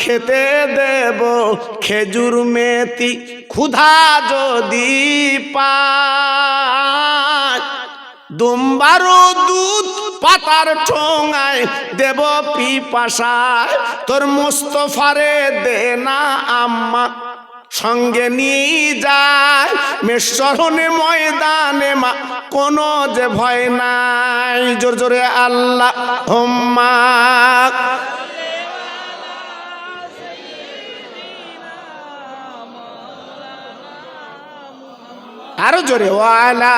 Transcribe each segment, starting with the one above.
খেতে দেব খেজুর মেথি ক্ষুধা যদি পায়, দুম্বারু দুধ পাতার ঠোঙায় দেব পিপাসায়, তোর মুস্তফারে দে না আম্মা সঙ্গে নিয়ে যায়, মেশরণে ময়দানে মা কোনো যে ভয় নাই। জোর জোরে আল্লাহ হুম্মা, আরো জোরে ওয়ালা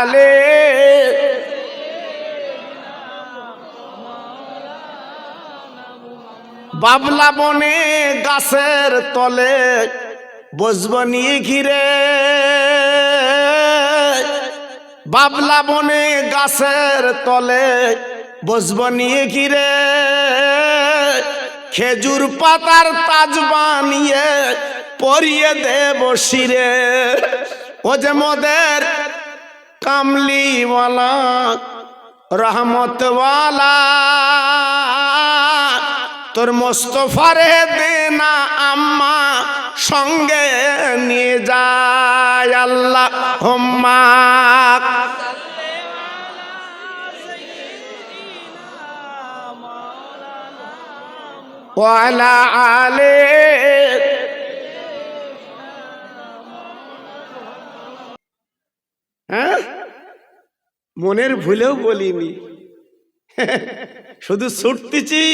আলে। বাবলা বনে গাছের তলে বসব নিয়ে ঘিরে, বাবলা বনে গাছের তলে বসব নিয়ে ঘিরে, খেজুর পাতার তাজ বানিয়ে পরিয়ে দেব শিরে। ও যে মোদের কামলিওয়ালা রহমতওয়ালা, তোর মোস্তফারে দে না আম্মা সঙ্গে নিয়ে যায়। আল্লাহ হুম্মা ওয়ালা আলে। হ্যাঁ, মনের ভুলেও বলিনি, শুধু ছুটতেছি,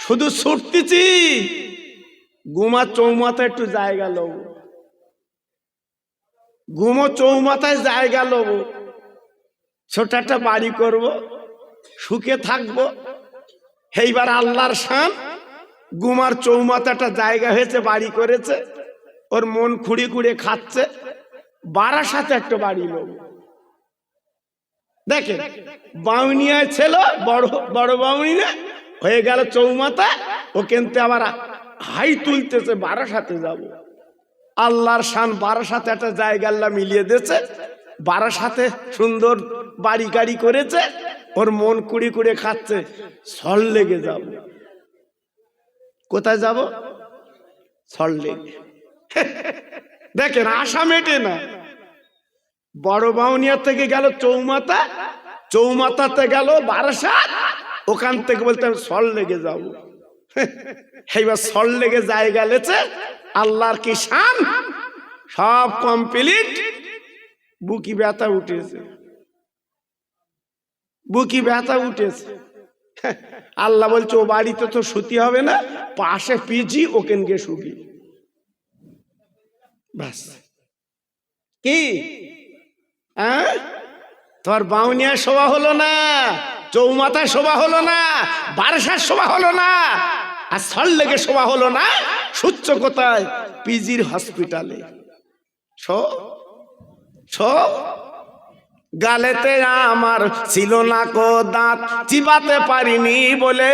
শুধু ছুটতেছি। গুমা চৌমাথায় একটু জায়গা লব, গুমো চৌমাথায় জায়গা লব, ছোট একটা বাড়ি করব, সুখে থাকবো। এইবার আল্লাহর শান, গুমার চৌমাথা একটা জায়গা হয়েছে, বাড়ি করেছে, ওর মন খুঁড়ে খুঁড়ে খাচ্ছে, বারাসাতে একটা বাড়ি লব। দেখেন বাউনিয়ায় ছিল, বড় বড় বাউনিয়া হয়ে গেল চৌমাথা, ও কিন্তু আবার হাই তুলতেছে বারাসাতে যাব। আল্লাহর শান, বারাসাতে একটা জায়গা আল্লাহ মিলিয়ে দিয়েছে, বারাসাতে সুন্দর বাড়ি গাড়ি করেছে, ওর মন কুড়ি কুড়ে খাচ্ছে, সল লেগে যাব। কোথায় যাব? সল লেগে। দেখেন আশা মেটে না, বড় বাউনিয়া থেকে গেল চৌমাথা, চৌমাথাতে গেল বারাসাত, ওখান থেকে বলতে আমি সল লেগে যাব। এইবার সল লেগে জায়গা লেছে, আল্লাহর কি শান, সব কমপ্লিট। বুকি ব্যথা উঠেছে, বুকি ব্যথা উঠেছে। আল্লাহ বলছে ও বাড়িতে তো শুতে হবে না, পাশে পিজি, ওখান গিয়ে শুবি। ব্যাস। কি তোর বাউনিয়ায় শোভা হলো না, চৌমাথায় শোভা হলো না, বারাসার শোভা হলো না, আর সল লেগে শোভা হলো না। সূর্য কোথায়? পিজির হসপিটালে। গালেতে আমার ছিল না কো দাঁত, চিবাতে পারিনি বলে,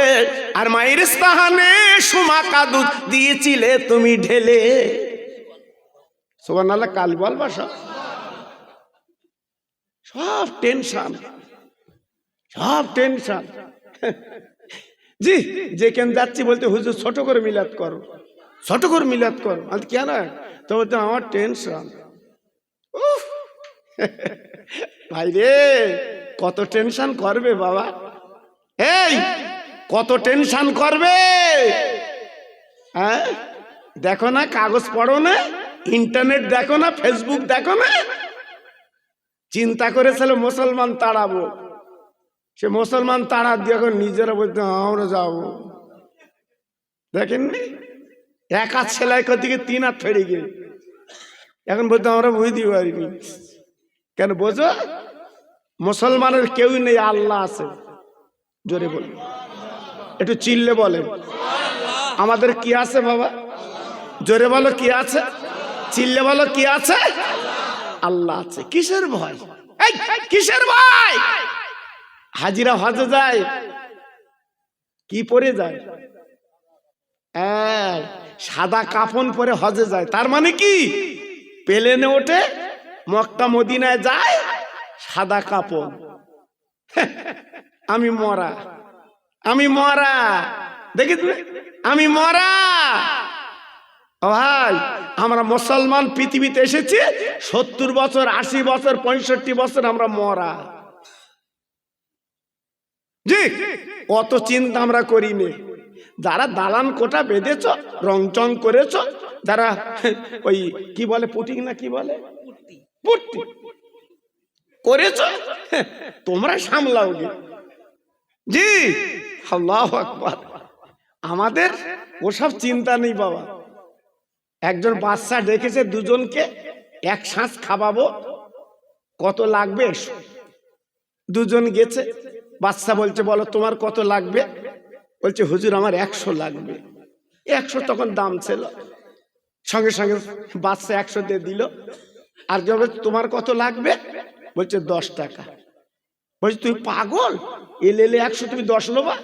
আর মায়ের স্থানে সুমাকা দুধ দিয়েছিলে তুমি ঢেলে। সুবহানাল্লাহ, কাল বলবা। সব টেনশন, সব টেনশন। জি যেখানে যাচ্ছি বলতে হুজুর ছোট করে মিলাদ করো, ছোট করে মিলাদ করো। আর কেন? তো বলতে আমার টেনশন। ভাই রে, কত টেনশন করবে বাবা, এই কত টেনশন করবে। হ্যাঁ, দেখো না, কাগজ পড়ো না, ইন্টারনেট দেখো না, ফেসবুক দেখো না। চিন্তা করেছিল মুসলমান তাড়াবো, সে মুসলমান তাড়া দিয়ে এখন নিজেরা বলতে আমরা যাবো। দেখেননি, এক হাত সেলাই করতে গিয়ে 3 হাত ফেড়ে গিয়ে এখন বলতে আমরা বুঝতে পারিনি। কেন বোঝো? মুসলমানের কেউই নেই, আল্লাহ আছে। জোরে বল, একটু চিল্লে বলেন আমাদের কি আছে বাবা? জোরে বলো কি আছে, চিল্লে বলো কি আছে? আল্লাহ আছে। কিসের ভয়? কিসের ভয়? হাজিরা হজে যায়, কি পরে যায়? সাদা কাফন পরে হজে যায়। তার মানে কি? প্লেনে ওঠে, মক্কা মদিনায় যায়, সাদা কাফন। আমি মরা, আমি মরা, দেখি তুমি, আমি মরা। ভাই আমরা মুসলমান পৃথিবীতে এসেছি 70 বছর, 80 বছর, 65 বছর আমরা মরা। জি, অত চিন্তা আমরা করিনি। যারা দালান কোটা বেঁধেছ, রং চং করেছ, যারা ওই কি বলে পুটিং না কি বলে পুটি করেছ, তোমরা সামলাও গে। জি, আল্লাহু আকবার। আমাদের ওসব চিন্তা নেই বাবা। একজন বাচ্চা ডেকেছে দুজনকে, এক শ্বাস খাওয়াবো, কত লাগবে? দুজন গেছে, বাচ্চা বলছে বলো তোমার কত লাগবে? বলছে হুজুর আমার 100 লাগবে। 100 তখন দাম ছিল, সঙ্গে সঙ্গে বাচ্চা 100 দিয়ে দিল। আর যবে তোমার কত লাগবে? বলছে 10 টাকা। বলছে তুই পাগল, এলে 100 তুমি 10 নেবা?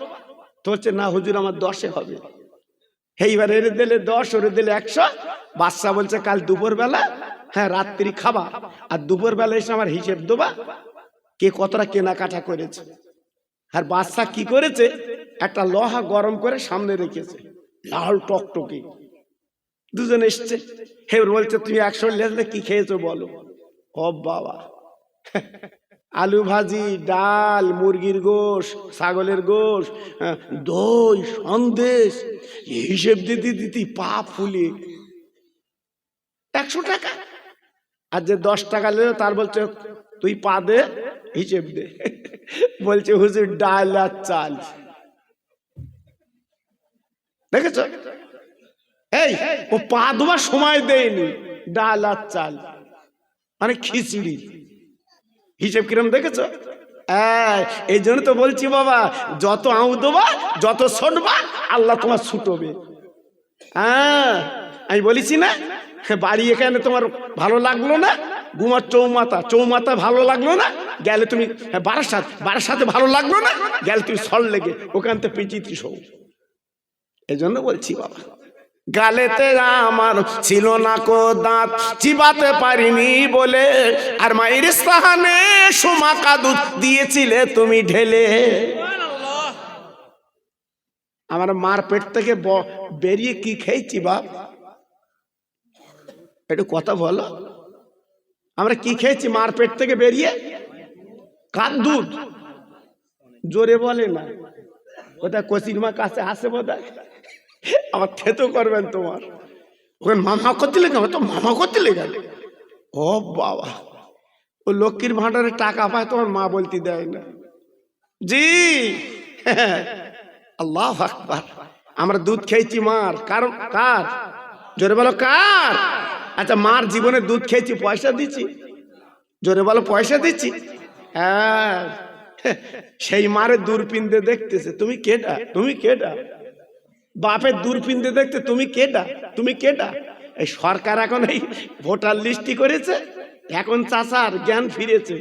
তো হচ্ছে না হুজুর আমার 10-এ হবে। এইবার এর দিলে 10, ওরে দিলে 100। বাচ্চা বলছে কাল দুপুর বেলা, হ্যাঁ রাত্রি খাবা, আর দুপুর বেলা এসে আমার হিসেব দেবা কে কতটা কেনাকাটা করেছে। আর বাচ্চা কি করেছে, একটা লোহা গরম করে সামনে রেখেছে, লাল টকটকে। দুজন এসছে, এবার বলছে তুমি 100 লেজলে কি খেয়েছো বলো। ও বাবা, আলু ভাজি, ডাল, মুরগির গোশ, ছাগলের গোশ, দই, সন্দেশ, হিসেব দিতে দিতে পা ফুলে 100 টাকা। আর যে 10 টাকা নিল তার বলছে তুই পা দে, হিসেব দে। বলছে হুজুর ডাল আর চাল। দেখেছ, এই ও পা দেওয়ার সময় দেয়নি, ডাল আর চাল মানে খিচুড়ি। হিসেব কিরম দেখেছ? এই জন্য তো বলছি বাবা, যত আউ দেবা, যত ছুটবা, আল্লাহ তোমার ছুটবে। হ্যাঁ, আমি বলেছি না, বাড়ি এখানে তোমার ভালো লাগলো না, গুমার চৌমাথা ভালো লাগলো না, গেলে তুমি বারাসাতে ভালো লাগলো না, গেলে তুমি সল লেগে ওখান থেকে পিচিতি শো। এই জন্য বলছি বাবা, গালেতে আমার ছিল না কো দাঁত, চিবাতে পারিনি বলে, আর মায়ের স্থানে সুমাকা দুধ দিয়েছিলে তুমি ঢেলে। আমার মার পেট থেকে বেরিয়ে কি খেয়েছি বাপ, একটু কথা বলো। আমরা কি খেয়েছি মার পেট থেকে বেরিয়ে? কার দুধ? জোরে বলে না, ওটা কচির মা কাছে আসে বোধ হয়, আবার খেতে করবেন তোমার। ওখানে মামা করতে লেগে, তো মামা করতে লেগে। ও বাবা, ও লক্ষ্মীর ভান্ডারে টাকা পায়, তোমার মা বলতে দেয় না। জি, আল্লাহু আকবার। আমরা দুধ খেয়েছি মার, কারণ কার? জোরে বলো কার? আচ্ছা, মার জীবনে দুধ খেয়েছি, পয়সা দিচ্ছি? জোরে বলো পয়সা দিচ্ছি? হ্যাঁ, সেই মারে দূরবীন দিয়ে দেখতেছে তুমি কেডা, তুমি কেডা। বাপের দূরবীন দিয়ে দেখতে তুমি কেডা, তুমি কেডা। এই সরকার এখন এই ভোটার লিস্টি করেছে, এখন চাচার জ্ঞান ফিরেছে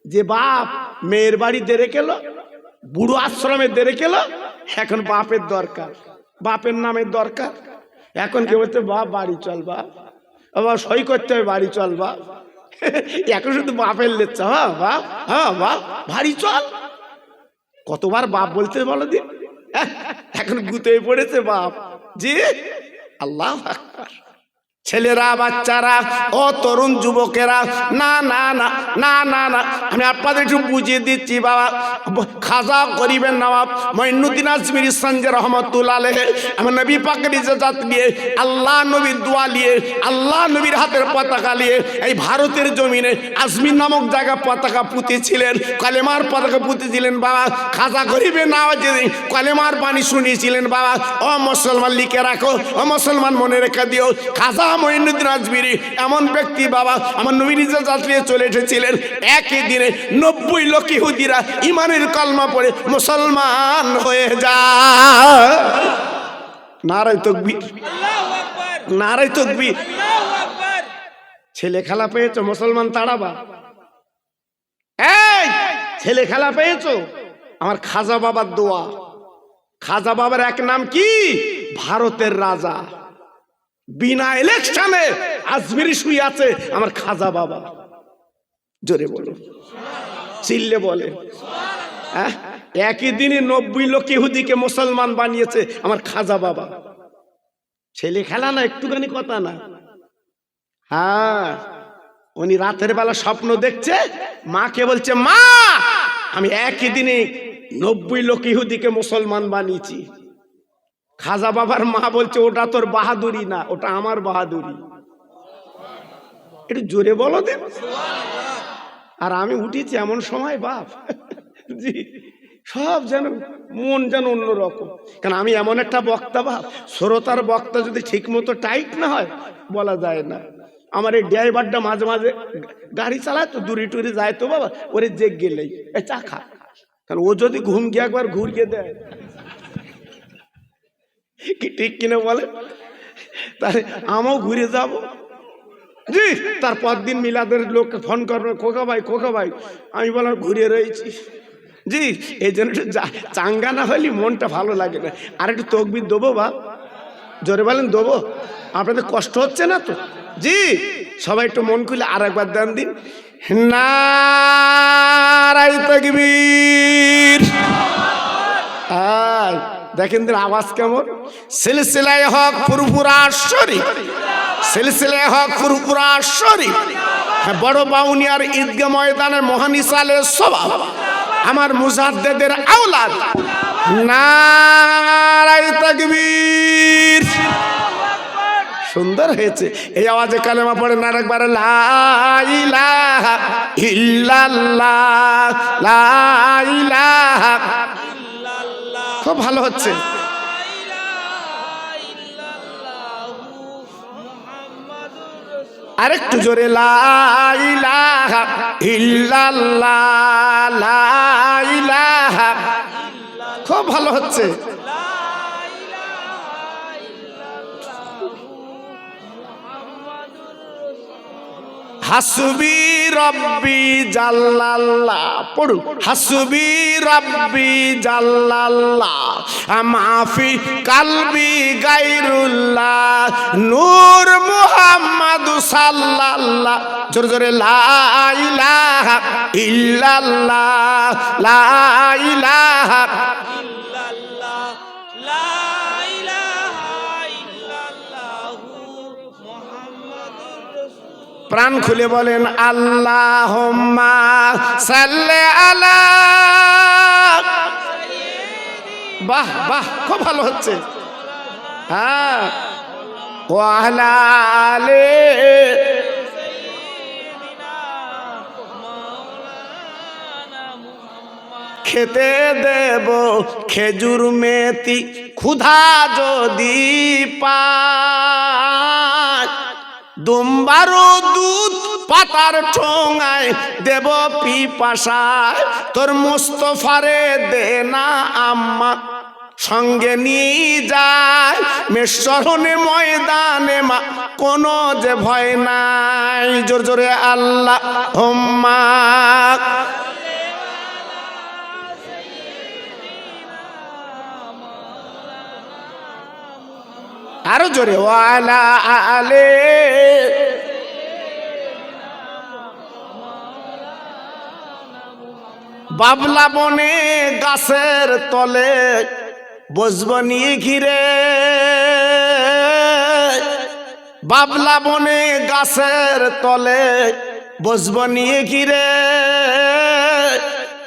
যে বাপ মেয়ের বাড়ি দেরে গেল, বুড়ো আশ্রমে দেরে গেল, এখন বাপের দরকার, বাপের নামের দরকার। এখন কে বলতে বাপ বাড়ি চল, বাপ আবার সই করতে হবে, বাড়ি চল বাপ। এখন শুধু বাপের লেচ্ছা, হ্যাঁ বাপ, হ্যাঁ বাপ বাড়ি চল। কতবার বাপ বলতে বলো দিন, এখন গুতে পড়েছে বাপ। জি, আল্লাহু আকবার। ছেলেরা, বাচ্চারা, ও তরুণ যুবকেরা, না না না না না না, আমি আপনাদের একটু বুঝিয়ে দিচ্ছি বাবা, খাজা করিবেন নবাব মঈনুদ্দিন আজমিরী সঞ্জয় রহমতুল্লাহ আলাইহি, আমার নবী পাকের ইজ্জত নিয়ে, আল্লাহ নবীর দোয়া নিয়ে, আল্লাহ নবীর হাতের পতাকা নিয়ে এই ভারতের জমিনে আজমির নামক জায়গা পতাকা পুঁতেছিলেন, কালেমার পতাকা পুঁতেছিলেন বাবা। খাজা করিবেন নওয়াব যেদিন কালেমার বাণী শুনিয়েছিলেন বাবা, ও মুসলমান লিখে রাখো, ও মুসলমান মনে রেখে দিও, খাজা মঈনুদ্দিন আজমিরী এমন ব্যক্তি বাবা, আমার নবীর ইজ্জত নিয়ে চলে এসেছিলেন। একই দিনে 90 লক্ষ ইহুদিরা ইমানের কলমা পড়ে মুসলমান হয়ে যায়। নারায়ে তাকবীর, নারায়ে তাকবীর। ছেলে খেলা পেয়েছো, মুসলমান তাড়াবা। এই ছেলে খেলা পেয়েছো, আমার খাজা বাবার দোয়া। খাজা বাবার এক নাম কি? ভারতের রাজা। বিনা ইলেকশনে আজমিরি শুয়ে আছে আমার খাজা বাবা। জোরে বলো, চিল্লে বলে। একই দিনে 90 লোক ইহুদিকে মুসলমান বানিয়েছে আমার খাজা বাবা। ছেলে খেলা না, একটুখানি কথা না। হ্যাঁ, উনি রাতের বেলা স্বপ্ন দেখছে, মাকে বলছে, মা আমি একই দিনে 90 লোক ইহুদিকে মুসলমান বানিয়েছি। খাজা বাবার মা বলছে, ওটা তোর বাহাদুরি না, ওটা আমার বাহাদুরি। একটু জোরে বলো দেন। আর আমি উঠেছি এমন সময় বাপ, জি সব যেন মন যেন অন্যরকম। কারণ আমি এমন একটা বক্তা বাপ, শ্রোতার বক্তা যদি ঠিক মতো টাইট না হয় বলা যায় না। আমার এই ড্রাইভারটা মাঝে মাঝে গাড়ি চালায় তো, দূরে টুরে যায় তো বাবা, ওরে জেগ গেলেই চা খা। কারণ ও যদি ঘুম গিয়ে একবার ঘুরিয়ে দেয়, কি ঠিক কিনা বলে, তাহলে আমিও ঘুরে যাব। জি তারপর দিন মিলাদের লোককে ফোন করবে, খোকা ভাই আমি বললাম ঘুরে রয়েছি। জি এই জন্য একটু চাঙ্গা না হলে মনটা ভালো লাগে না। আর একটু তকবির দেবো বা জোরে বলেন দেবো, আপনাদের কষ্ট হচ্ছে না তো? জি সবাই একটু মন খুলে আর একবার দেন দিন, নারায়ে তাকবীর। দেখেন আওয়াজ কেমন, সিলসিলায়ে হক ফুরফুরা শরীফ, সিলসিলায়ে হক ফুরফুরা শরীফ, বড় বাউনিয়ার ঈদগাহ ময়দানের মহানিসালে সওয়াব আমার মুজাদ্দেদের আওলাদ। নারায়ে তাকবীর। সুন্দর হয়েছে, এই আওয়াজে কালেমা পড়ে না একবার, লা ইলাহা ইল্লাল্লাহ, লা ইলাহা। খুব ভালো হচ্ছে। আরেকটু জোরে, লা ইলাহা ইল্লাল্লাহ, লা ইলাহা। খুব ভালো হচ্ছে। হাসবি রব্বি জাল্লাল্লাহ, পড়ুন, হাসবি রব্বি জাল্লাল্লাহ, মাফি কালবি গায়রুল্লাহ, নূর মুহাম্মদ সাল্লাল্লাহ। জোরে জোরে, লা ইলাহা ইল্লাল্লাহ, লা ইলাহা ইল্লাল্লাহ, লা প্রাণ খুলে বলেন আল্লাহুম্মা সাল্লি আলা। বাহ বাহ, খুব ভালো হচ্ছে। হ্যাঁ, ওয়া আলা আলি। খেতে দেব খেজুর মেথি ক্ষুধা যদি পায়, দুম্বারো দুধ পাতার ঠোঙায় দেব পিপাসায়, তোর মুস্তফারে দে না আম্মা সঙ্গে নিয়ে যায়, মেশরণে ময়দানে মা কোনো যে ভয় নাই। জোর জোরে আল্লাহুম্মা। আরো জোরে, ওয়ালা আলে। বাবলা বনে গাছের তলে বসব নিয়ে ঘিরে, বাবলা বনে গাছের তলে বসব নিয়ে ঘিরে,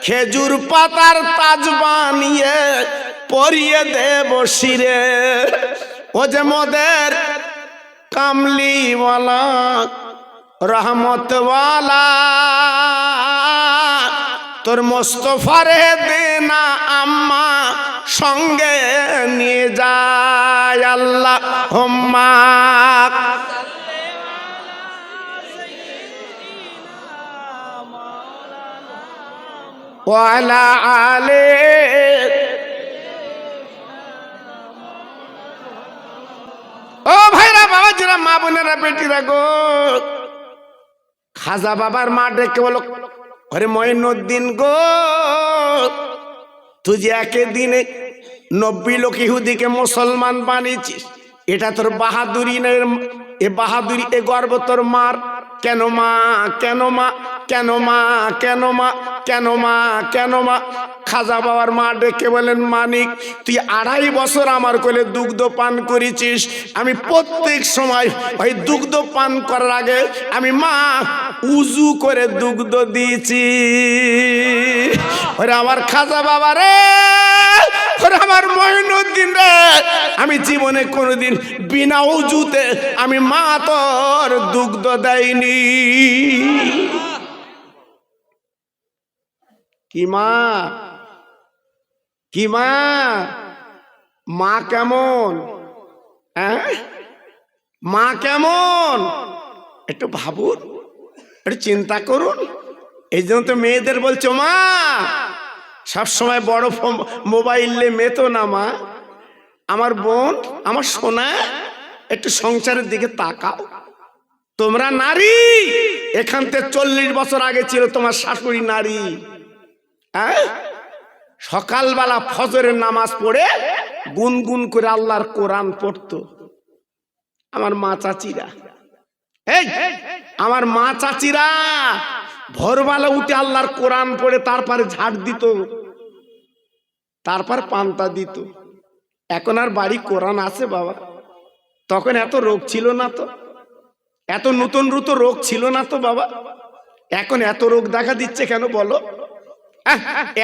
খেজুর পাতার তাজ বানিয়ে পরিয়ে দেব শিরে। ও যে মোদের কামলিওয়ালা রহমতওয়ালা, তোর মুস্তফারে দে না আম্মা সঙ্গে নিয়ে যায়। আল্লাহুম্মা ওয়া আলা আলি। ও ভাইরা, বাবাজিরা, মা বোনেরা, বেটিরা গো, খাজা বাবার মা ডেকে বলো, আরে মঈনুদ্দিন গো, তুই যে একে দিনে 90 লোক ইহুদিকে মুসলমান বানিয়েছিস, এটা তোর বাহাদুরি না? এ বাহাদুরি, এ গর্ব তোর মার। কেন মা, কেন মা? কেন মা, কেন মা, কেন মা, কেন মা? খাজা বাবার মা ডেকে বলেন, মানিক তুই 2.5 বছর আমার কোলে দুগ্ধ পান করেছিস। আমি প্রত্যেক সময় ওই দুগ্ধ পান করার আগে আমি মা উজু করে দুগ্ধ দিয়েছি। ওরে আমার খাজা বাবা রে, ওরে আমার মঈনুদ্দিন রে, আমি জীবনে কোনোদিন বিনা উজুতে আমি মা তোর দুগ্ধ দেয়নি। কি মা, কি মা, মা কেমন? হ্যাঁ, মা কেমন একটু ভাবুন, একটু চিন্তা করুন। এই জন্য তো মেয়েদের বলছো মা সবসময় বড় মোবাইলে মেতো না মা। আমার বোন, আমার সোনা, একটু সংসারের দিকে তাকাও। তোমরা নারী, এখান থেকে 40 বছর আগে ছিল তোমার শাশুড়ি নারী। হ্যাঁ, সকালবেলা ফজরের নামাজ পড়ে গুনগুন করে আল্লাহর কোরআন পড়তো। আমার মা চাচিরা, এই আমার মা চাচিরা ভোরবেলা উঠে আল্লাহর কোরআন পড়ে তারপরে ঝাড় দিত, তারপর পান্তা দিত। এখন আর বাড়ি কোরআন আছে বাবা? তখন এত রোগ ছিল না তো, এত নতুন নতুন রোগ ছিল না তো বাবা। এখন এত রোগ দেখা দিচ্ছে কেন বলো?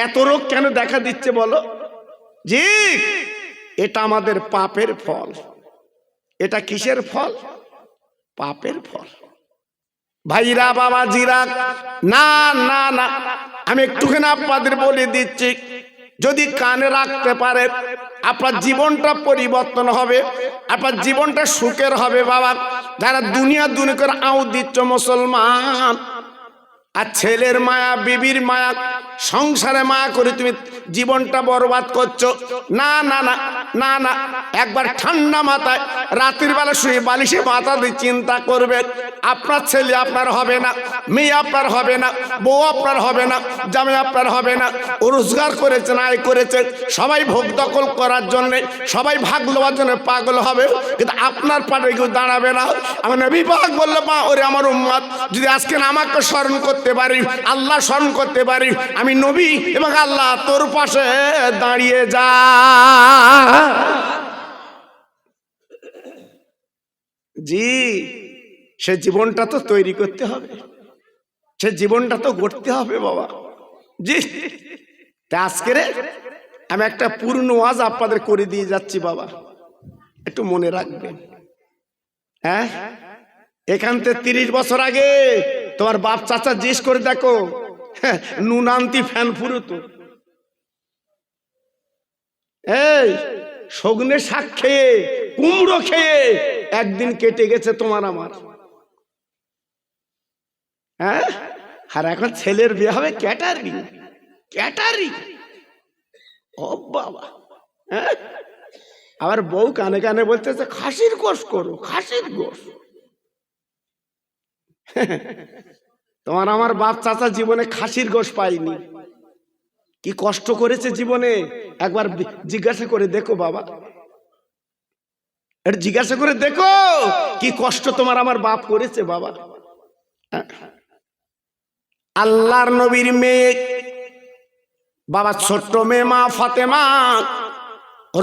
এত রোগ কেন দেখা দিচ্ছে বলো? জি, এটা আমাদের পাপের ফল। এটা কিসের ফল? পাপের ফল। ভাইরা বাবা জিরা, না না না, আমি একটুখানি আপনাদের বলে দিচ্ছি, যদি কানে রাখতে পারে আপনার জীবনটা পরিবর্তন হবে, আপনার জীবনটা সুখের হবে বাবা। যারা দুনিয়া করে আউ দিচ্ছ মুসলমান, আর ছেলের মায়া, বিবির মায়া, সংসারে মায়া করে তুমি জীবনটা বরবাদ করছো। না না না না না, একবার ঠান্ডা মাথায় রাতের বেলা শুয়ে বালিশে মাথা দিয়ে চিন্তা করবেন, আপনার ছেলে আপনার হবে না, মেয়ে আপনার হবে না, বউ আপনার হবে না, জামাই আপনার হবে না। ও রোজগার করেছে, আয় করেছে, সবাই ভোগ দখল করার জন্যে, সবাই ভাগ লওয়ার জন্য পাগল হবে, কিন্তু আপনার পাটে কেউ দাঁড়াবে না। আমার নবী পাক বলল, মা ওরে আমার উম্মত, যদি আজকে আমাকে স্মরণ করতে পারি, আল্লাহ স্মরণ করতে পারি, আমি নবী এবং আল্লাহ তোর পাশে দাঁড়িয়ে যা। জি, সে জীবনটা তো তৈরি করতে হবে, সে জীবনটা তো গড়তে হবে বাবা। জি, আজকে আমি একটা পূর্ণ ওয়াজ আপনাদের করে দিয়ে যাচ্ছি বাবা, একটু মনে রাখবেন। হ্যাঁ, এখান থেকে 30 বছর আগে তোমার বাপ চাচা জিজ্ঞেস করে দেখো, নুন আনতি ফ্যান ফুরুতো, এই সগনে শাক খেয়ে, কুমড়ো খেয়ে একদিন কেটে গেছে তোমার আমার। হ্যাঁ, আর এখন ছেলের বিয়ে হবে ক্যাটারিং, ক্যাটারিং। ও বাবা, হ্যাঁ, আবার বউ কানে কানে বলতেছে খাসির গোশ করো, খাসির গোশ। তোমার আমার বাপ চাচা জীবনে খাসির গোশ পাইনি, কি কষ্ট করেছে জীবনে একবার জিজ্ঞাসা করে দেখো বাবা, এটা জিজ্ঞাসা করে দেখো কি কষ্ট তোমার আমার বাপ করেছে বাবা। আল্লাহর নবীর মেয়ে বাবা, ছোট্ট মেয়ে মা ফাতেমা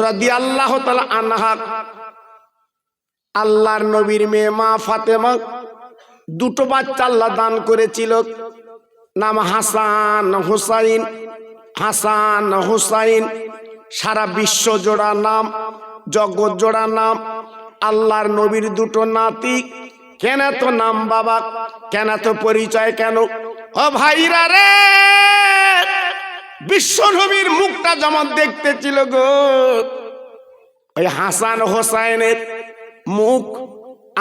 রাদিয়াল্লাহু তাআলা আনহা, আল্লাহর নবীর মেয়ে মা ফাতেমা দুটো বাচ্চা আল্লাহ দান করেছিল, নাম হাসান হুসাইন। হাসান হুসাইন সারা বিশ্ব জোড়া নাম, জগৎ জোড়া নাম। আল্লাহর নবীর দুটো নাতি, কেন তো নাম বাবা, কেন তো পরিচয়, কেন? ও ভাইরা রে, বিশ্ব নবীর মুখটা যেমন দেখতে ছিল গো, ওই হাসান হোসাইনের মুখ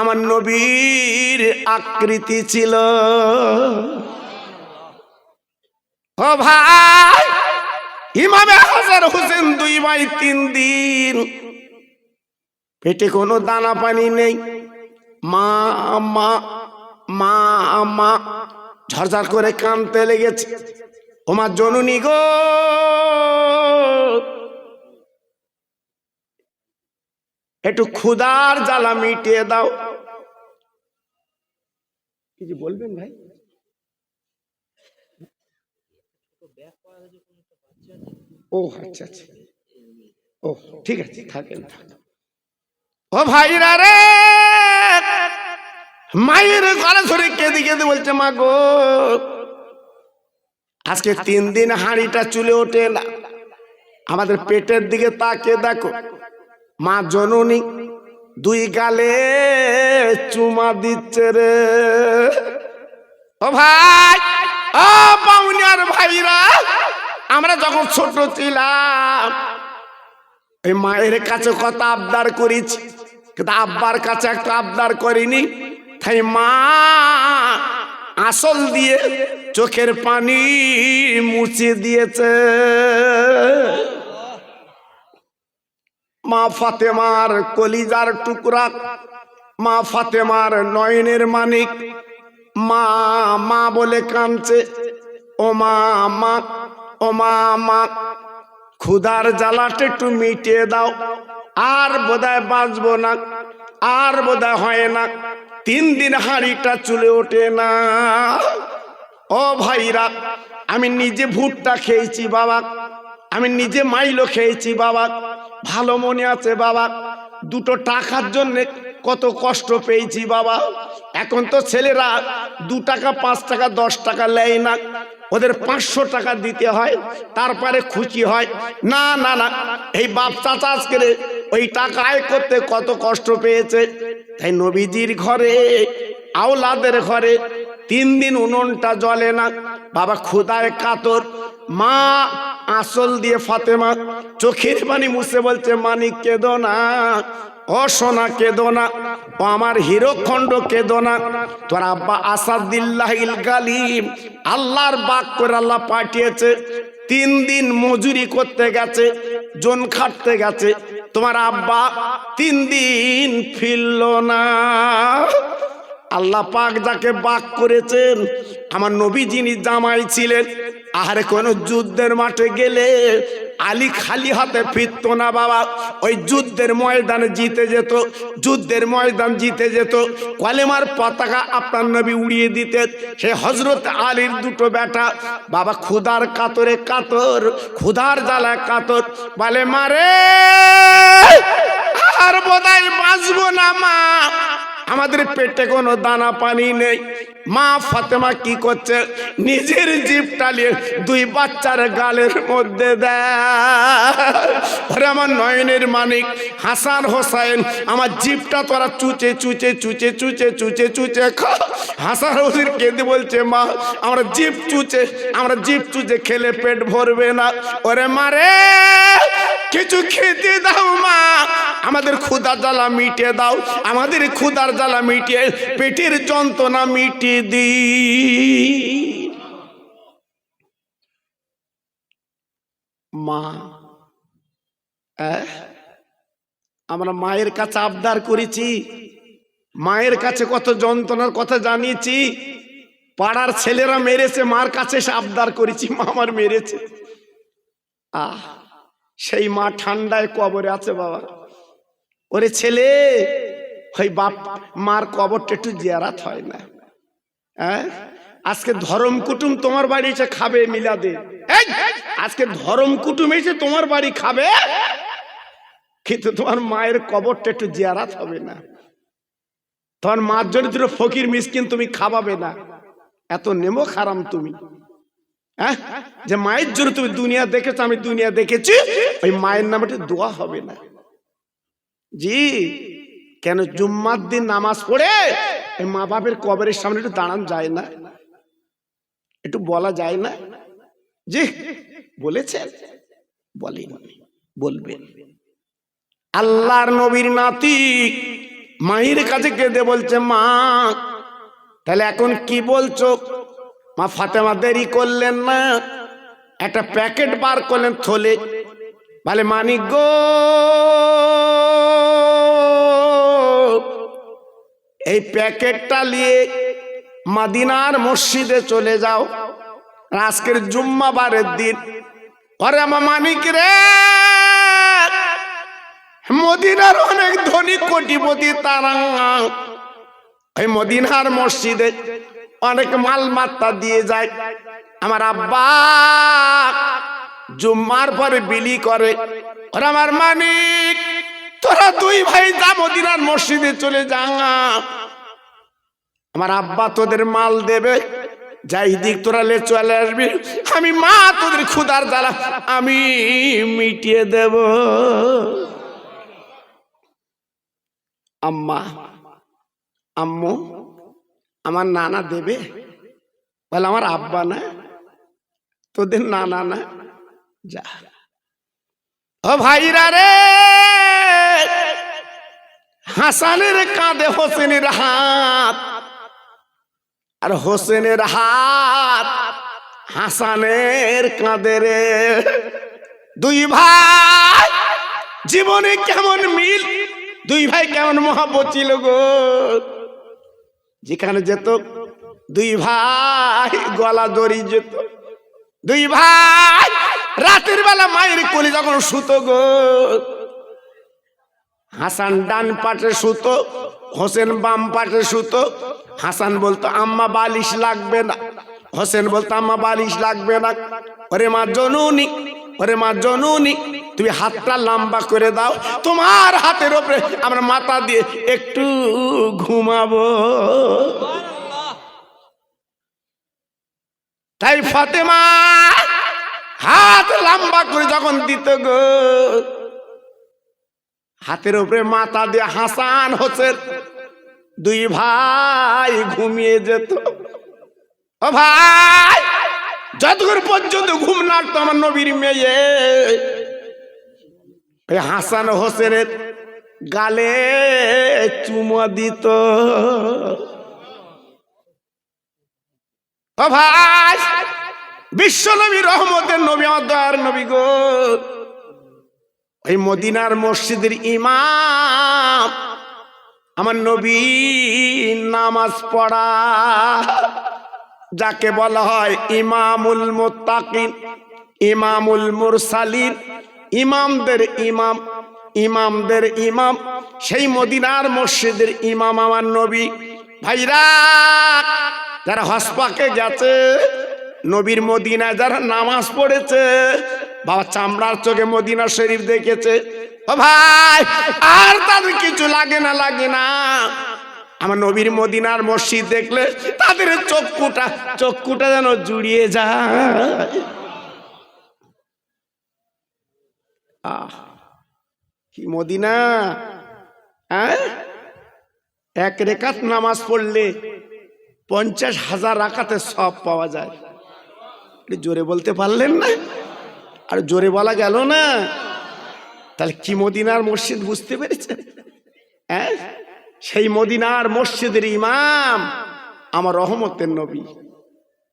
আমার নবীর আকৃতি ছিল। ও ভাই, ইমামে হাসান হোসেন 2 ভাই 3 দিন পেটে কোনো দানা পানি নেই, মা মা মা মা ঝরঝর করে কাঁদতে লেগেছে। ওমার জননী গো, একটু ক্ষুধার জ্বালা মিটিয়ে দাও। কিছু বলবেন ভাই? ও আচ্ছা আচ্ছা, ও ঠিক আছে, থাকেন থাকেন। ও ভাইরা রে, মায়ের গলা ধরে কেঁদে কেঁদে বলছে, মা গো আজকে 3 দিন হাঁড়িটা চুলে ওঠে না। আমাদের পেটের দিকে তাকে দেখো, মা জননী 2 গালে চুমা দিচ্ছে রে। ও ভাই, ও পাউনিয়ার ভাইরা, আমরা যখন ছোট ছিলাম এই মায়ের কাছে কত আবদার করেছি, কিন্তু আব্বার কাছে একটা আবদার করিনি। তাই মা আসল দিয়ে চোখের পানি মুছে দিয়েছে। মা ফাতেমার কলিজার টুকরা, মা ফাতেমার নয়নের মানিক, মা মা বলে কাঁদছে। ও মা মা, ও মা মা, ক্ষুধার জ্বালাটা একটু মিটিয়ে দাও, আর বোধহয় বাঁচবো না, আর বোধহয় হয় না। 3 দিন হাঁড়িটা চুলে ওঠে না। ও ভাইরা, আমি নিজে ভুট্টা খেয়েছি বাবা, আমি নিজে মাইলো খেয়েছি বাবা, ভালো মনে আছে বাবা। 2 টাকার জন্য কত কষ্ট পেয়েছি বাবা। এখন তো ছেলেরা 2 টাকা 5 টাকা 10 টাকা নেয় না, ওদের 500 টাকা দিতে হয়, তারপরে খুশি হয়। না না না, এই বাপ চাচা আজকে ওই টাকা আয় করতে কত কষ্ট পেয়েছে। তাই নবীজির ঘরে, আওলাদের ঘরে 3 দিন উনুনটা জ্বলে না বাবা, ক্ষুধায় কাতর। মা আসল দিয়ে ফাতেমা চোখের পানি মুছে বলছে, মানিক কেঁদো না, ও সোনা কেঁদো না, ও আমার হিরোখণ্ড কেঁদো না। তোর আব্বা আসাদুল্লাহিল গালিব, আল্লাহর বাক করে আল্লাহ পাঠিয়েছে, 3 দিন মজুরি করতে গেছে, জন খাটতে গেছে, তোমার আব্বা 3 দিন ফিরল না। আল্লাহ পাক যাকে বাক করেছেন, আমার নবী যিনি জামাই ছিলেন, আর কোন যুদ্ধের মাঠে গেলে আলী খালি হাতে ফিরত না বাবা, ওই যুদ্ধের ময়দানে জিতে যেত, যুদ্ধের ময়দান জিতে যেত, কলেমার পতাকা আপনার নবী উড়িয়ে দিতেন। সে হযরত আলীর 2 বেটা বাবা ক্ষুধার কাতরে কাতর, ক্ষুধার জ্বালায় কাতর, বলে মারে আর বোধহয় বাঁচবো না মা, আমাদের পেটে কোনো দানা পানি নেই। মা ফাতেমা কি করছে, নিজের জিভটা নিয়ে 2 বাচ্চার গালের মধ্যে দেয়। আমার নয়নের মানিক হাসান হোসেন, আমার জিভটা তোরা চুচে চুচে চুচে চুচে চুচে চুচে খা। হাসান হোসেন কেঁদে বলছে, মা আমরা জিভ চুচে খেলে পেট ভরবে না। ওরে মারে কিছু খেতে দাও মা, আমাদের ক্ষুধার জ্বালা মিটিয়ে দাও, আমাদের ক্ষুধার জ্বালা মিটিয়ে পেটের যন্ত্রণা মিটিয়ে দি। মা, আমরা মায়ের কাছে আবদার করেছি, মায়ের কাছে কত যন্ত্রণার কথা জানিয়েছি। পাড়ার ছেলেরা মেরেছে, মার কাছে এসে আবদার করেছি, মা আমার মেরেছে। সেই মা ঠান্ডায় কবরে আছে বাবা। ওরে ছেলে, ওই বাপ মার কবরটা একটু জিয়ারাত হয় না? আজকে ধরম কুটুম তোমার বাড়ি এসে খাবে মিলাদে, আজকে ধরম কুটুম এসে তোমার বাড়ি খাবে, কিন্তু তোমার মায়ের কবরটা একটু জিয়ারাত হবে না। তোমার মার জন্য 2 ফকির মিসকিন তুমি খাওয়াবে না? এত নেমো খারাম তুমি, যে মায়ের জন্য তুমি দুনিয়া দেখেছো, আমি দুনিয়া দেখেছি, ওই মায়ের নামে দোয়া হবে না? জি, কেন জুম্মার দিন নামাজ পড়ে এই মা বাপের কবরের সামনে একটু দাঁড়ান যায় না? একটু বলা যায় না? জি বলেছেন, বলেন, বলবেন। আল্লাহর নবীর নাতি মায়ের কাছে কেঁদে বলছে, মা তাহলে এখন কি বলছো? মা ফাতেমা দেরি করলেন না, একটা প্যাকেট বার করলেন থলে, বলে মানিক গো, এই প্যাকেটটা নিয়ে মদিনার মসজিদে চলে যাও, আজকের জুম্মাবারের দিন। আরে আমার মানিক রে, মদিনার অনেক ধনী কোটিপতি তারা এই মদিনার মসজিদে অনেক মাল মাত্রা দিয়ে যায়। আমার আব্বা জুম্মার পরে বিলি করে। ওরা আমার মানিক, তোরা দুই ভাই যা মদিনার মসজিদে চলে যা, আমার আব্বা তোদের মাল দেবে, যাই দিক তোরা লে চলে আসবি, আমি মা তোদের ক্ষুধার জ্বালা আমি মিটিয়ে দেব। আম্মা আম্মু আমার নানা দেবে? বলে আমার আব্বা না, তোদের নানা না, যা। ও ভাইরা রে, হাসানের কাঁধে হোসেনের হাত, আর হোসেনের হাত হাসানের কাঁধে রে। দুই ভাই জীবনে কেমন মিল, দুই ভাই কেমন মহব্বত ছিল গো। যেখানে যেত দুই ভাই গলা দড়ি যেত, দুই ভাই রাতের বেলা মায়ের কোলে যখন শুতো গো, হাসান ডান পাটে শুতো, হোসেন বাম পাটে শুতো। হাসান বলতো আম্মা বালিশ লাগবে না, হোসেন বলতো আম্মা বালিশ লাগবে না। ওরে মা জননী, ওরে মা জননী, তুমি হাতটা লম্বা করে দাও, তোমার হাতের উপরে আমরা মাথা দিয়ে একটু ঘুমাবো। তাই ফাতেমা হাত লম্বা করে যখন দিত গো, হাতের উপরে মাথা দিয়ে হাসান হোসেন দুই ভাই ঘুমিয়ে যেত। ও ভাই, যতক্ষণ পর্যন্ত ঘুম লাগতো আমার নবীর মেয়ে হাসান হোসেনের গালে চুমা দিত। ও ভাই, বিশ্ব নবী রহমতের নবী, আমার দয়ার নবী গো, ওই মদিনার মসজিদের ইমাম আমার নবী নামাজ পড়া, যাকে বলা হয় ইমামুল মুত্তাকিন, ইমামুল মুরসালিন, ইমামদের ইমাম, ইমামদের ইমাম, সেই মদিনার মসজিদের ইমাম আমার নবী। ভাইরা, যারা হসপাকে গেছে, নবীর মদিনায় যারা নামাজ পড়েছে, বাবা চামড়ার চোখে মদিনা শরীফ দেখেছে, ও ভাই আর তাদের কিছু লাগে না, লাগে না। আমার নবীর মদিনার মসজিদ দেখলে তাদের চক্ষুটা যেন জুড়িয়ে যায়। কি মদিনা! এক রেকাত নামাজ পড়লে 50,000 রাকাতে সব পাওয়া যায়। জোরে বলতে পারলেন না? আর জোরে বলা গেল না। তাহলে কি মদিনার মসজিদ বুঝতে পেরেছেন? সেই মদিনার মসজিদের ইমাম আমার রহমতের নবী।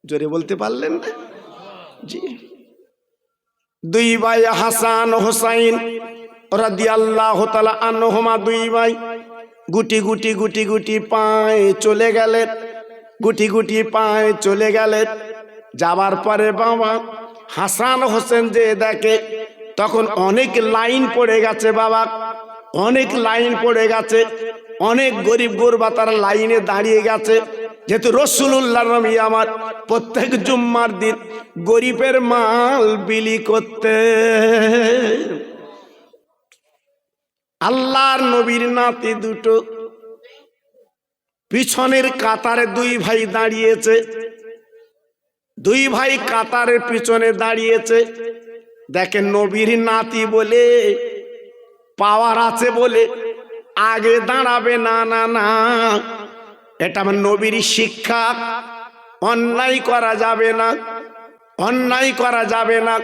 জোরে বলতে পারলেন না? জি। দুই ভাই হাসান হোসাইন রাদিয়াল্লাহু তাআলা আনহুমা, দুই ভাই গুটি গুটি গুটি গুটি পায়ে চলে গেলেন, গুটি গুটি পায়ে চলে গেলেন। যাবার পরে বাবা হাসান হোসেন যে দেখে, তখন অনেক লাইন পড়ে গেছে বাবা, অনেক লাইন পড়ে গেছে, অনেক গরিব গুরবা তারা লাইনে দাঁড়িয়ে গেছে। যেহেতু রাসূলুল্লাহর নবী আমার প্রত্যেক জুম্মার দিন গরিবের মাল বিলি করতে, আল্লাহর নবীর নাতি দুটো পিছনের কাতারে দুই ভাই দাঁড়িয়েছে, দুই ভাই কাতারের পিছনে দাঁড়িয়েছে। দেখেন নবীর নাতি বলে, পাওয়ার আছে বলে আগে দাঁড়াবে না, না না, এটা আমার নবীর শিক্ষা। অন্যায় করা যাবে না, অন্যায় করা যাবে না।